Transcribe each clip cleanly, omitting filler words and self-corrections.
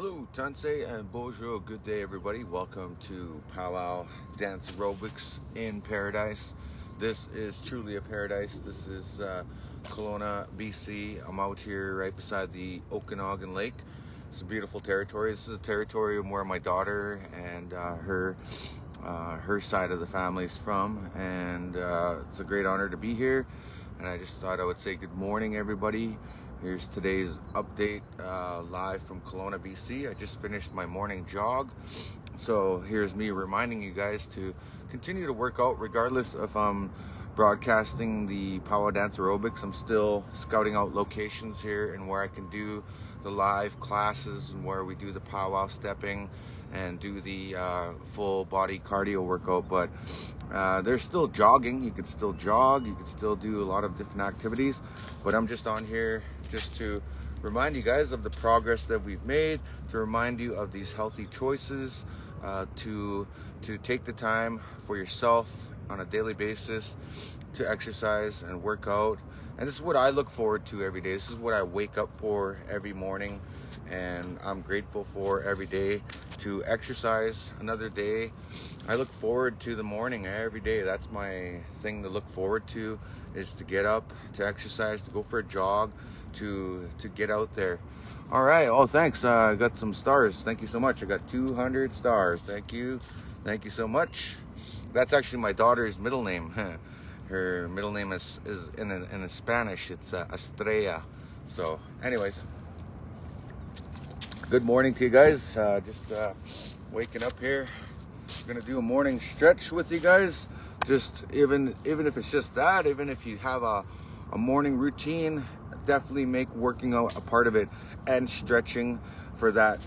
Hello, Tansei and bonjour. Good day, everybody. Welcome to Pow-wow Dance Aerobics in Paradise. This is truly a paradise. This is Kelowna, BC. I'm out here right beside the Okanagan Lake. It's a beautiful territory. This is a territory where my daughter and her side of the family is from, and it's a great honor to be here. And I just thought I would say good morning, everybody. Here's today's update live from Kelowna, BC. I just finished my morning jog. So here's me reminding you guys to continue to work out regardless if I'm broadcasting the Pow-wow Dance Aerobics. I'm still scouting out locations here and where I can do the live classes and where we do the powwow stepping and do the full body cardio workout. But there's still jogging. You can still jog, you can still do a lot of different activities, but I'm just on here just to remind you guys of the progress that we've made, to remind you of these healthy choices, to take the time for yourself on a daily basis to exercise and work out. And this is what I look forward to every day. This is what I wake up for every morning, and I'm grateful for every day to exercise another day. I look forward to the morning every day. That's my thing to look forward to, is to get up, to exercise, to go for a jog, to get out there. All right. Oh, thanks. I got some stars. Thank you so much. I got 200 stars. Thank you so much. That's actually my daughter's middle name. Her middle name is in Spanish. It's Estrella. So, anyways, good morning to you guys. Just waking up here. I'm gonna do a morning stretch with you guys. Just even if it's just that, even if you have a morning routine, definitely make working out a part of it and stretching for that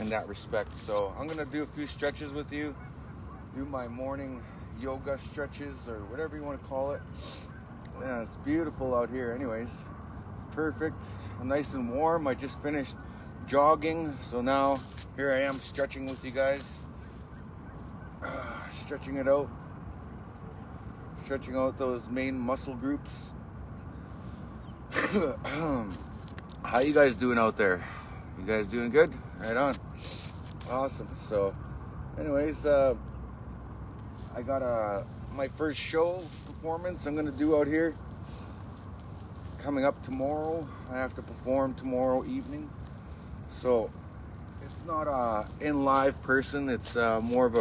in that respect. So I'm gonna do a few stretches with you, do my morning yoga stretches or whatever you want to call it. Yeah, it's beautiful out here. Anyways, perfect. I'm nice and warm. I just finished jogging, so now here I am stretching with you guys. Stretching it out, stretching out those main muscle groups. How you guys doing out there? You guys doing good? Right on. Awesome. So anyways, I got my first show performance I'm gonna do out here coming up tomorrow. I have to perform tomorrow evening, so it's not a in live person. It's more of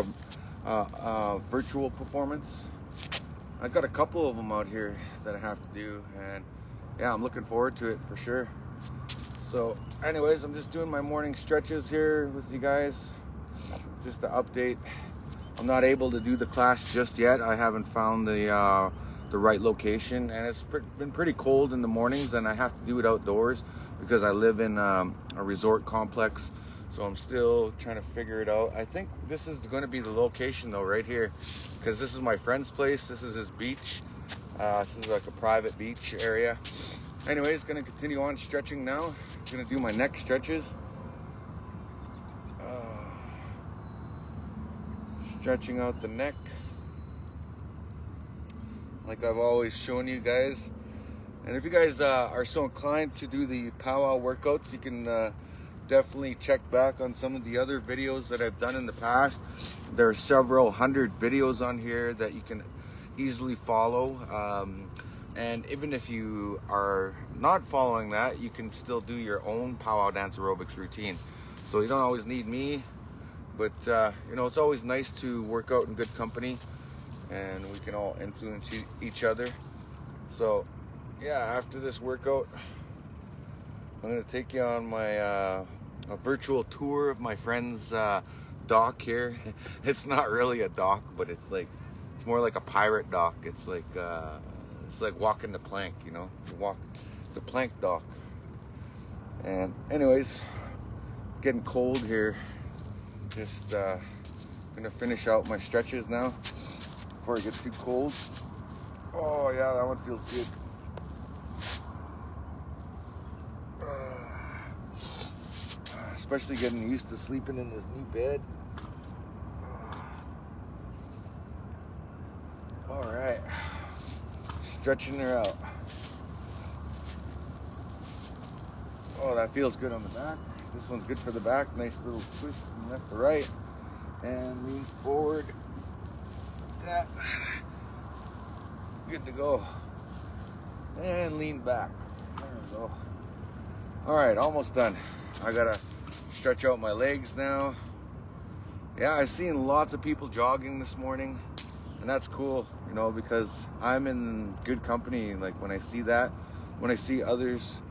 a virtual performance. I got a couple of them out here that I have to do, and yeah, I'm looking forward to it for sure. So anyways, I'm just doing my morning stretches here with you guys, just to update. I'm not able to do the class just yet. I haven't found the right location, and it's been pretty cold in the mornings, and I have to do it outdoors because I live in a resort complex. So I'm still trying to figure it out. I think this is going to be the location though, right here, because this is my friend's place. This is his beach. This is like a private beach area. Anyways, going to continue on stretching now. Going to do my neck stretches. Stretching out the neck, like I've always shown you guys. And if you guys are so inclined to do the powwow workouts, you can definitely check back on some of the other videos that I've done in the past. There are several hundred videos on here that you can easily follow. And even if you are not following that, you can still do your own powwow dance aerobics routine. So you don't always need me, but you know, it's always nice to work out in good company, and we can all influence each other. So yeah, after this workout, I'm gonna take you on my a virtual tour of my friend's dock here. It's not really a dock, but it's more like a pirate dock. It's like walking the plank, you know. It's a plank dock. And anyways, getting cold here. Just gonna finish out my stretches now before it gets too cold. Oh yeah, that one feels good. Especially getting used to sleeping in this new bed. All right, stretching her out. Oh, feels good on the back. This one's good for the back. Nice little twist from left to right. And lean forward. Yeah. Good to go. And lean back. There we go. All right, almost done. I gotta stretch out my legs now. Yeah, I've seen lots of people jogging this morning, and that's cool, you know, because I'm in good company. Like when I see that, when I see others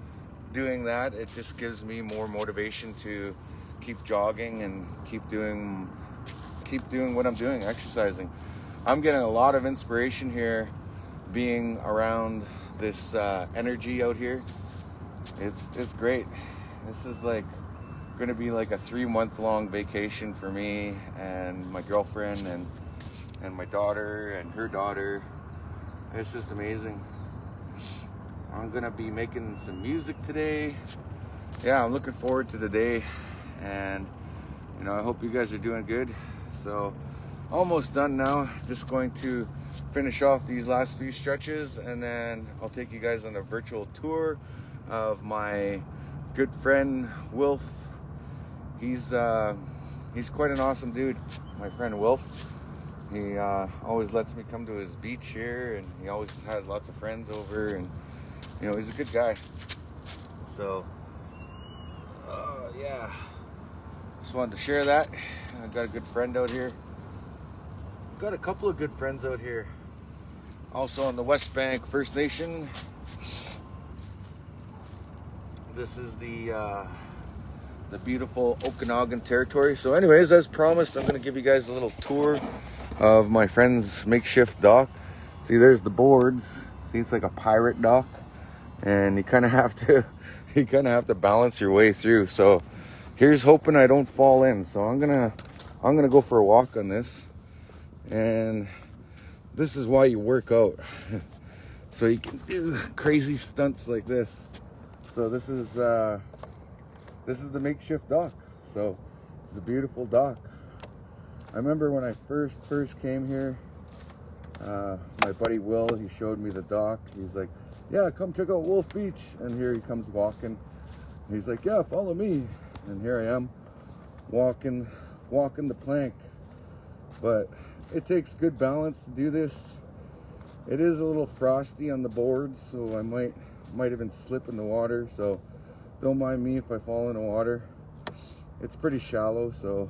doing that, it just gives me more motivation to keep jogging and keep doing what I'm doing, exercising. I'm getting a lot of inspiration here being around this energy out here. It's great. This is like going to be like a 3-month-long vacation for me and my girlfriend and my daughter and her daughter. It's just amazing. I'm gonna be making some music today. Yeah, I'm looking forward to the day, and you know, I hope you guys are doing good. So almost done now. Just going to finish off these last few stretches, and then I'll take you guys on a virtual tour of my good friend Wilf. He's quite an awesome dude, my friend Wilf. He always lets me come to his beach here, and he always has lots of friends over, and you know, he's a good guy. So yeah, just wanted to share that. I got a good friend out here. Got a couple of good friends out here. Also on the West Bank First Nation. This is the beautiful Okanagan territory. So anyways, as promised, I'm going to give you guys a little tour of my friend's makeshift dock. See, there's the boards. See, it's like a pirate dock, and you kind of have to balance your way through. So here's hoping I don't fall in. So I'm gonna go for a walk on this, and this is why you work out. So you can do crazy stunts like this. So this is the makeshift dock. So it's a beautiful dock. I remember when I first came here, my buddy Will, he showed me the dock. He's like, yeah, come check out Wolf Beach. And here he comes walking. He's like, yeah, follow me. And here I am walking the plank. But it takes good balance to do this. It is a little frosty on the boards, so I might even slip in the water. So don't mind me if I fall in the water. It's pretty shallow, so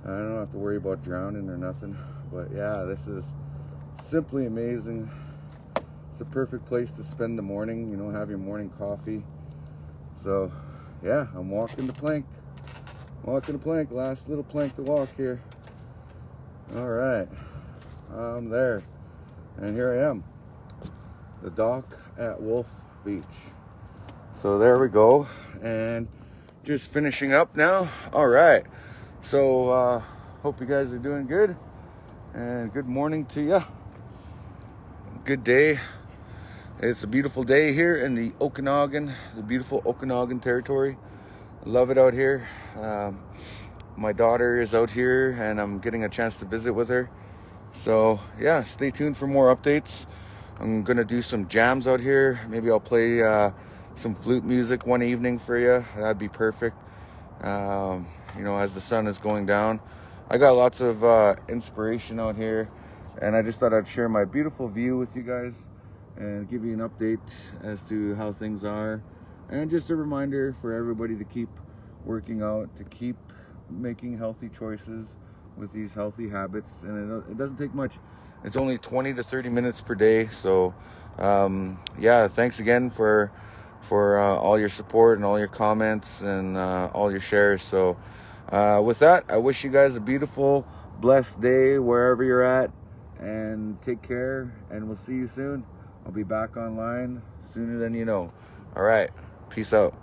I don't have to worry about drowning or nothing. But yeah, this is simply amazing. It's a perfect place to spend the morning, you know, have your morning coffee. So yeah, I'm walking the plank. Last little plank to walk here. All right, I'm there, and here I am, the dock at Wolf Beach. So there we go, and just finishing up now. All right, so hope you guys are doing good, and good morning to you. Good day. It's a beautiful day here in the Okanagan, the beautiful Okanagan territory. I love it out here. My daughter is out here, and I'm getting a chance to visit with her. So yeah, stay tuned for more updates. I'm gonna do some jams out here. Maybe I'll play some flute music one evening for you. That'd be perfect. You know, as the sun is going down, I got lots of inspiration out here, and I just thought I'd share my beautiful view with you guys and give you an update as to how things are, and just a reminder for everybody to keep working out, to keep making healthy choices with these healthy habits. And it doesn't take much. It's only 20 to 30 minutes per day. So yeah, thanks again for all your support and all your comments and all your shares. So with that, I wish you guys a beautiful, blessed day wherever you're at, and take care, and we'll see you soon. I'll be back online sooner than you know. All right, peace out.